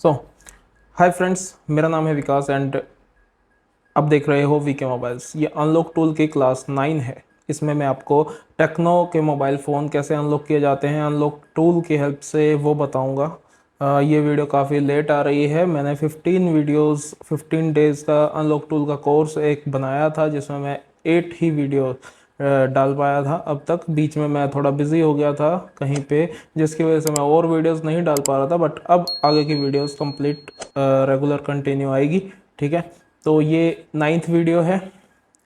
सो hi friends, मेरा नाम है विकास एंड अब देख रहे हो वीके मोबाइल्स। ये अनलॉक टूल की क्लास 9 है। इसमें मैं आपको टेक्नो के मोबाइल फ़ोन कैसे अनलॉक किए जाते हैं अनलॉक टूल की हेल्प से वो बताऊंगा। ये वीडियो काफ़ी लेट आ रही है। मैंने 15 वीडियोस 15 डेज़ का अनलॉक टूल का कोर्स एक बनाया था जिसमें मैं 8 ही वीडियो डाल पाया था। अब तक बीच में मैं थोड़ा बिजी हो गया था कहीं पे, जिसकी वजह से मैं और वीडियोस नहीं डाल पा रहा था। बट अब आगे की वीडियोस कंप्लीट रेगुलर कंटिन्यू आएगी। ठीक है, तो ये 9th वीडियो है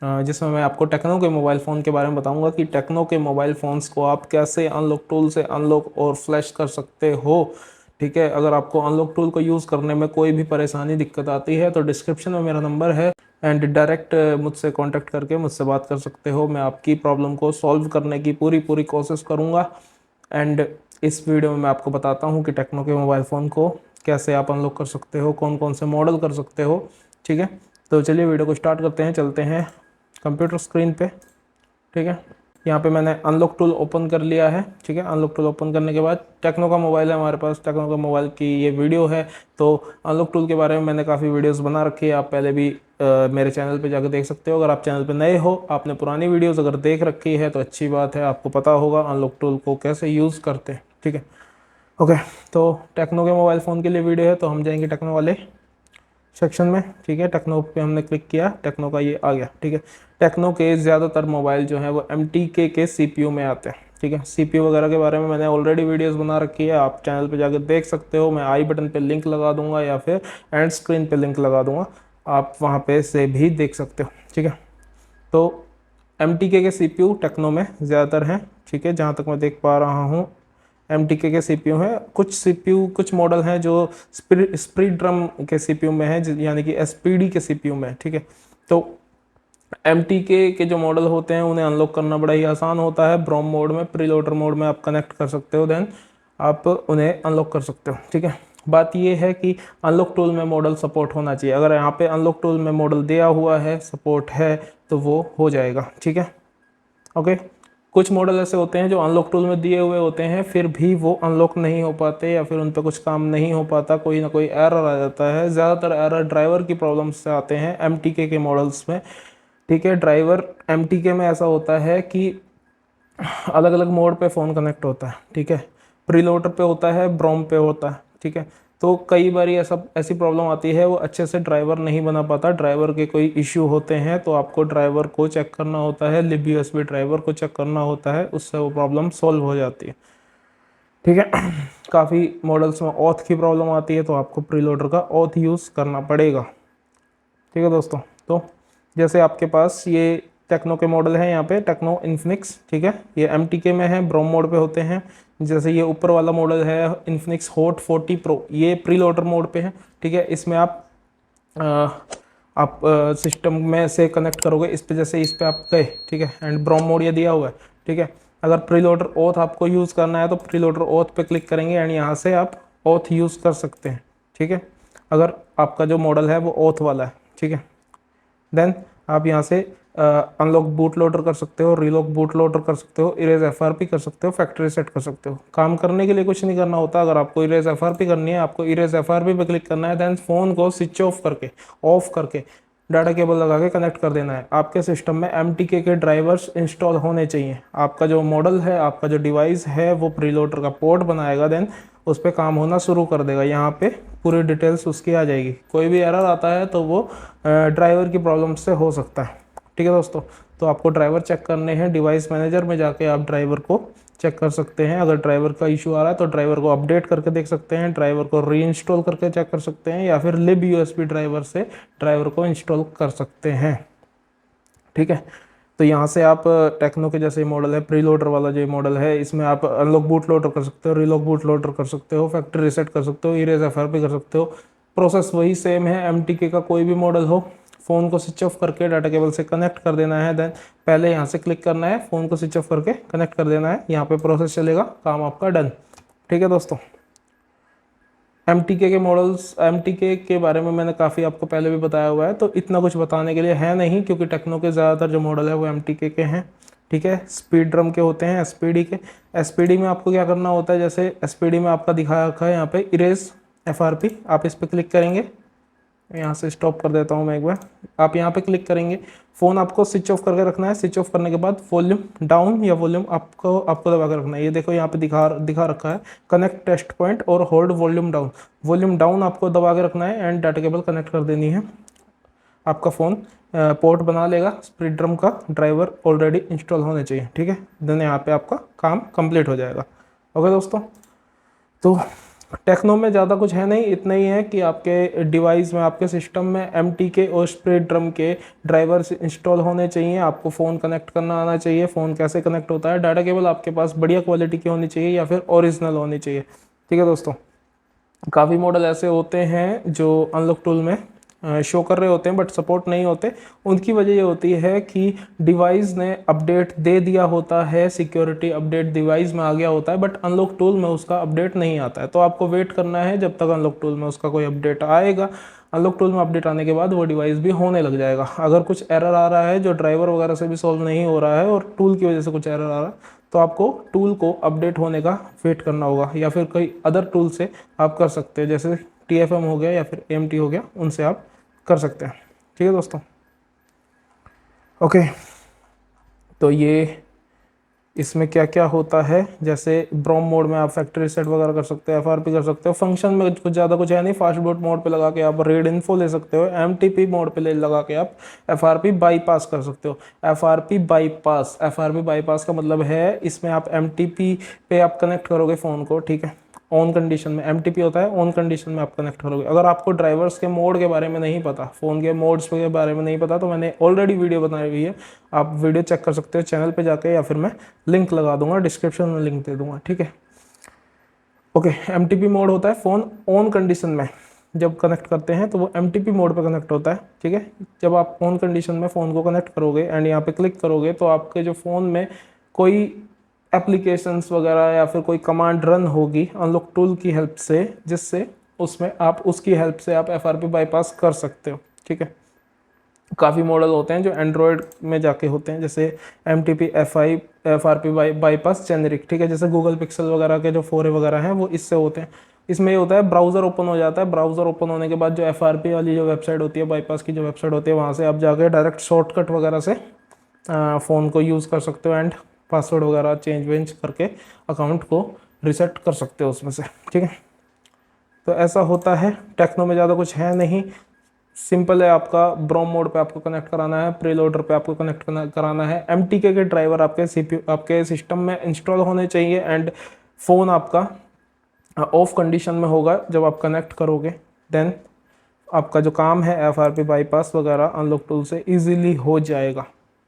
जिसमें मैं आपको टेक्नो के मोबाइल फ़ोन के बारे में बताऊंगा कि टेक्नो के मोबाइल फ़ोन्स को आप कैसे अनलॉक टूल से अनलॉक और फ्लैश कर सकते हो। ठीक है, अगर आपको अनलॉक टूल को यूज़ करने में कोई भी परेशानी दिक्कत आती है तो डिस्क्रिप्शन में मेरा नंबर है एंड डायरेक्ट मुझसे कांटेक्ट करके मुझसे बात कर सकते हो। मैं आपकी प्रॉब्लम को सॉल्व करने की पूरी कोशिश करूँगा। एंड इस वीडियो में मैं आपको बताता हूँ कि टेक्नो के मोबाइल फ़ोन को कैसे आप अनलॉक कर सकते हो, कौन कौन से मॉडल कर सकते हो। ठीक है, तो चलिए वीडियो को स्टार्ट करते हैं। चलते हैं कंप्यूटर स्क्रीन पे। ठीक है, यहाँ पे मैंने अनलॉक टूल ओपन कर लिया है। ठीक है, अनलॉक टूल ओपन करने के बाद टेक्नो का मोबाइल है हमारे पास, टेक्नो का मोबाइल की ये वीडियो है। तो अनलॉक टूल के बारे में मैंने काफ़ी वीडियोस बना रखी है, आप पहले भी मेरे चैनल पे जाकर देख सकते हो। अगर आप चैनल पे नए हो, आपने पुरानी वीडियोस अगर देख रखी है तो अच्छी बात है, आपको पता होगा अनलॉक टूल को कैसे यूज़ करते हैं। ठीक है, ओके। तो टेक्नो के मोबाइल फ़ोन के लिए वीडियो है तो हम जाएंगे टेक्नो वाले सेक्शन में। ठीक है, टेक्नो पे हमने क्लिक किया, टेक्नो का ये आ गया। ठीक है, टेक्नो के ज़्यादातर मोबाइल जो है वो MTK के CPU में आते हैं। ठीक है, CPU वगैरह के बारे में मैंने ऑलरेडी वीडियोस बना रखी है, आप चैनल पे जाकर देख सकते हो। मैं आई बटन पे लिंक लगा दूंगा या फिर एंड स्क्रीन पे लिंक लगा दूंगा, आप वहाँ पे से भी देख सकते हो। ठीक है, तो MTK के CPU टेक्नो में ज़्यादातर हैं। ठीक है, जहाँ तक मैं देख पा रहा हूँ MTK के CPU हैं। कुछ CPU कुछ मॉडल हैं जो स्प्रीड्रम के CPU में है, यानी कि SPD के CPU में है। ठीक है, तो MTK के जो मॉडल होते हैं उन्हें अनलॉक करना बड़ा ही आसान होता है। ब्रोम मोड में, प्रीलोडर मोड में आप कनेक्ट कर सकते हो, देन आप उन्हें अनलॉक कर सकते हो। ठीक है, बात ये है कि अनलॉक टूल में मॉडल सपोर्ट होना चाहिए। अगर यहाँ पे अनलॉक टूल में मॉडल दिया हुआ है, सपोर्ट है, तो वो हो जाएगा। ठीक है, ओके। कुछ मॉडल ऐसे होते हैं जो अनलॉक टूल में दिए हुए होते हैं फिर भी वो अनलॉक नहीं हो पाते या फिर उन पर कुछ काम नहीं हो पाता, कोई ना कोई एरर आ जाता है। ज़्यादातर एरर ड्राइवर की प्रॉब्लम से आते हैं MTK के मॉडल्स में। ठीक है, ड्राइवर MTK में ऐसा होता है कि अलग अलग मोड पे फ़ोन कनेक्ट होता है। ठीक है, प्रीलोडर पे होता है, ब्रोम पे होता है। ठीक है, तो कई बार ऐसी प्रॉब्लम आती है, वो अच्छे से ड्राइवर नहीं बना पाता, ड्राइवर के कोई इश्यू होते हैं तो आपको ड्राइवर को चेक करना होता है, libUSB ड्राइवर को चेक करना होता है, उससे वो प्रॉब्लम सॉल्व हो जाती है। ठीक है, काफ़ी मॉडल्स में ऑथ की प्रॉब्लम आती है तो आपको प्रीलोडर का ऑथ यूज़ करना पड़ेगा। ठीक है दोस्तों, तो जैसे आपके पास ये टेक्नो के मॉडल हैं, यहाँ पे टेक्नो इन्फिनिक्स। ठीक है, ये MTK में है, ब्रोम मोड पे होते हैं। जैसे ये ऊपर वाला मॉडल है इन्फिनिक्स हॉट 40 प्रो, ये प्री लोडर मोड पे है। ठीक है, इसमें आप सिस्टम में से कनेक्ट करोगे इस पे, जैसे इस पे आप गए। ठीक है, एंड ब्रोम मोड ये दिया हुआ है। ठीक है, अगर प्री लोडर ऑथ आपको यूज़ करना है तो प्री लोडर ऑथ पे क्लिक करेंगे एंड यहाँ से आप ऑथ यूज़ कर सकते हैं। ठीक है, अगर आपका जो मॉडल है वो ऑथ वाला है। ठीक है, देन आप यहाँ से अनलॉक बूट लोडर कर सकते हो, रीलॉक बूट लोडर कर सकते हो, इरेज FRP कर सकते हो, फैक्ट्री सेट कर सकते हो। काम करने के लिए कुछ नहीं करना होता। अगर आपको इरेज FRP करनी है, आपको इरेज FRP पे क्लिक करना है, देन फ़ोन को स्विच ऑफ करके, ऑफ करके डाटा केबल लगा के कनेक्ट कर देना है। आपके सिस्टम में MTK के ड्राइवर्स इंस्टॉल होने चाहिए। आपका जो मॉडल है, आपका जो डिवाइस है वो प्रीलोडर का पोर्ट बनाएगा, देन उस पर काम होना शुरू कर देगा। यहाँ पे पूरी डिटेल्स उसकी आ जाएगी। कोई भी एरर आता है तो वो ड्राइवर की प्रॉब्लम से हो सकता है। ठीक है दोस्तों, तो आपको ड्राइवर चेक करने हैं, डिवाइस मैनेजर में जाके आप ड्राइवर को चेक कर सकते हैं। अगर ड्राइवर का इशू आ रहा है तो ड्राइवर को अपडेट करके देख सकते हैं, ड्राइवर को री इंस्टॉल करके चेक कर सकते हैं, या फिर libUSB ड्राइवर से ड्राइवर को इंस्टॉल कर सकते हैं। ठीक है, तो यहाँ से आप टेक्नो के जैसे मॉडल है, प्री लोडर वाला जो मॉडल है, इसमें आप अनलॉक बूट लोडर कर सकते हो, रीलॉक बूट लोडर कर सकते हो, फैक्ट्री रीसेट कर सकते हो, इरेज FRP कर सकते हो। प्रोसेस वही सेम है। MTK का कोई भी मॉडल हो, फ़ोन को स्विच ऑफ करके डाटा केबल से कनेक्ट कर देना है, देन पहले यहाँ से क्लिक करना है, फ़ोन को स्विच ऑफ करके कनेक्ट कर देना है, यहाँ पे प्रोसेस चलेगा, काम आपका डन। ठीक है दोस्तों, MTK के मॉडल्स, MTK के बारे में मैंने काफ़ी आपको पहले भी बताया हुआ है, तो इतना कुछ बताने के लिए है नहीं, क्योंकि टेक्नो के ज़्यादातर जो मॉडल है वो MTK के हैं। ठीक है, स्पीड ड्रम के होते हैं, SPD के। SPD में आपको क्या करना होता है, जैसे SPD में आपका दिखा रखा है यहाँ पे इरेज FRP, आप इस पर क्लिक करेंगे। यहाँ से स्टॉप कर देता हूँ मैं एक बार। आप यहाँ पे क्लिक करेंगे, फ़ोन आपको स्विच ऑफ करके रखना है। स्विच ऑफ करने के बाद वॉल्यूम डाउन या वॉल्यूम आपको दबा कर रखना है। ये देखो यहाँ पे दिखा रखा है कनेक्ट टेस्ट पॉइंट और hold volume down. Volume down आपको दबा के रखना है एंड डाटा केबल कनेक्ट कर देनी है। आपका फ़ोन पोर्ट बना लेगा। स्प्लिट ड्रम का ड्राइवर ऑलरेडी इंस्टॉल होने चाहिए, ठीक है। देन यहाँ पे आपका काम कंप्लीट हो जाएगा। ओके दोस्तों, तो टेक्नो में ज़्यादा कुछ है नहीं, इतना ही है कि आपके डिवाइस में, आपके सिस्टम में MTK और स्प्लिट ड्रम के ड्राइवर्स इंस्टॉल होने चाहिए। आपको फ़ोन कनेक्ट करना आना चाहिए। फ़ोन कैसे कनेक्ट होता है, डाटा केबल आपके पास बढ़िया क्वालिटी की होनी चाहिए या फिर ओरिजिनल होनी चाहिए, ठीक है दोस्तों। काफ़ी मॉडल ऐसे होते हैं जो अनलॉक टूल में शो कर रहे होते हैं बट सपोर्ट नहीं होते। उनकी वजह ये होती है कि डिवाइस ने अपडेट दे दिया होता है, सिक्योरिटी अपडेट डिवाइस में आ गया होता है, बट अनलॉक टूल में उसका अपडेट नहीं आता है। तो आपको वेट करना है जब तक अनलॉक टूल में उसका कोई अपडेट आएगा। अनलॉक टूल में अपडेट आने के बाद वो डिवाइस भी होने लग जाएगा। अगर कुछ एरर आ रहा है जो ड्राइवर वगैरह से भी सॉल्व नहीं हो रहा है और टूल की वजह से कुछ एरर आ रहा है, तो आपको टूल को अपडेट होने का वेट करना होगा या फिर कोई अदर टूल से आप कर सकते हो, जैसे TFM हो गया या फिर AMT हो गया, उनसे आप कर सकते हैं, ठीक है दोस्तों। ओके, तो ये इसमें क्या क्या होता है, जैसे ब्रोम मोड में आप फैक्ट्री रीसेट वगैरह कर सकते हो, FRP कर सकते हो। फंक्शन में कुछ ज़्यादा कुछ है नहीं। फास्ट बूट मोड पे लगा के आप रीड इन्फो ले सकते हो। MTP मोड पे लगा के आप FRP बाईपास कर सकते हो। FRP बाईपास का मतलब है इसमें आप MTP पे आप कनेक्ट करोगे फ़ोन को, ठीक है। ऑन कंडीशन में MTP होता है, ऑन कंडीशन में आप कनेक्ट करोगे। अगर आपको ड्राइवर्स के मोड के बारे में नहीं पता, फ़ोन के मोड्स के बारे में नहीं पता, तो मैंने ऑलरेडी वीडियो बनाई हुई है, आप वीडियो चेक कर सकते हो चैनल पे जाके, या फिर मैं लिंक लगा दूंगा, डिस्क्रिप्शन में लिंक दे दूंगा, ठीक है। ओके, MTP मोड होता है फ़ोन ऑन कंडीशन में जब कनेक्ट करते हैं तो वो MTP मोड पे कनेक्ट होता है, ठीक है। जब आप ऑन कंडीशन में फ़ोन को कनेक्ट करोगे एंड यहाँ पे क्लिक करोगे तो आपके जो फ़ोन में कोई एप्लीकेशंस वगैरह या फिर कोई कमांड रन होगी अनलॉक टूल की हेल्प से, जिससे उसमें आप उसकी हेल्प से आप FRP बाईपास कर सकते हो, ठीक है। काफ़ी मॉडल होते हैं जो एंड्रॉयड में जाके होते हैं, जैसे MTP FRP बाईपास जेनेरिक, ठीक है। जैसे गूगल पिक्सल वगैरह के जो 4A वगैरह हैं वो इससे होते हैं। इसमें ये होता है ब्राउज़र ओपन हो जाता है। ब्राउज़र ओपन होने के बाद जो FRP वाली जो वेबसाइट होती है, बाईपास की जो वेबसाइट होती है, वहाँ से आप जाके डायरेक्ट शॉर्टकट वगैरह से फ़ोन को यूज़ कर सकते हो एंड पासवर्ड वगैरह चेंज वेंज करके अकाउंट को रिसेट कर सकते हो उसमें से, ठीक है। तो ऐसा होता है। टेक्नो में ज़्यादा कुछ है नहीं, सिंपल है। आपका ब्रोम मोड पे आपको कनेक्ट कराना है, प्रीलोडर पे आपको कनेक्ट कराना है। MTK के ड्राइवर आपके CPU आपके सिस्टम में इंस्टॉल होने चाहिए एंड फ़ोन आपका ऑफ कंडीशन में होगा जब आप कनेक्ट करोगे। देन आपका जो काम है FRP बाईपास वगैरह अनलॉक टूल से इजीली हो जाएगा,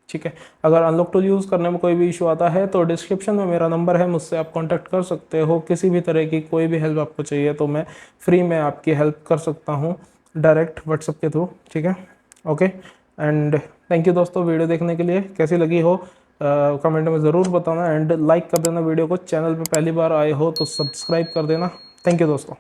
ठीक है। अगर अनलॉक टूल यूज़ करने में कोई भी इशू आता है तो डिस्क्रिप्शन में मेरा नंबर है, मुझसे आप कांटेक्ट कर सकते हो। किसी भी तरह की कोई भी हेल्प आपको चाहिए तो मैं फ्री में आपकी हेल्प कर सकता हूँ डायरेक्ट व्हाट्सएप के थ्रू, ठीक है। ओके, एंड थैंक यू दोस्तों वीडियो देखने के लिए। कैसी लगी हो कमेंट में ज़रूर बताना एंड लाइक कर देना वीडियो को। चैनल पे पहली बार आए हो तो सब्सक्राइब कर देना। थैंक यू दोस्तों।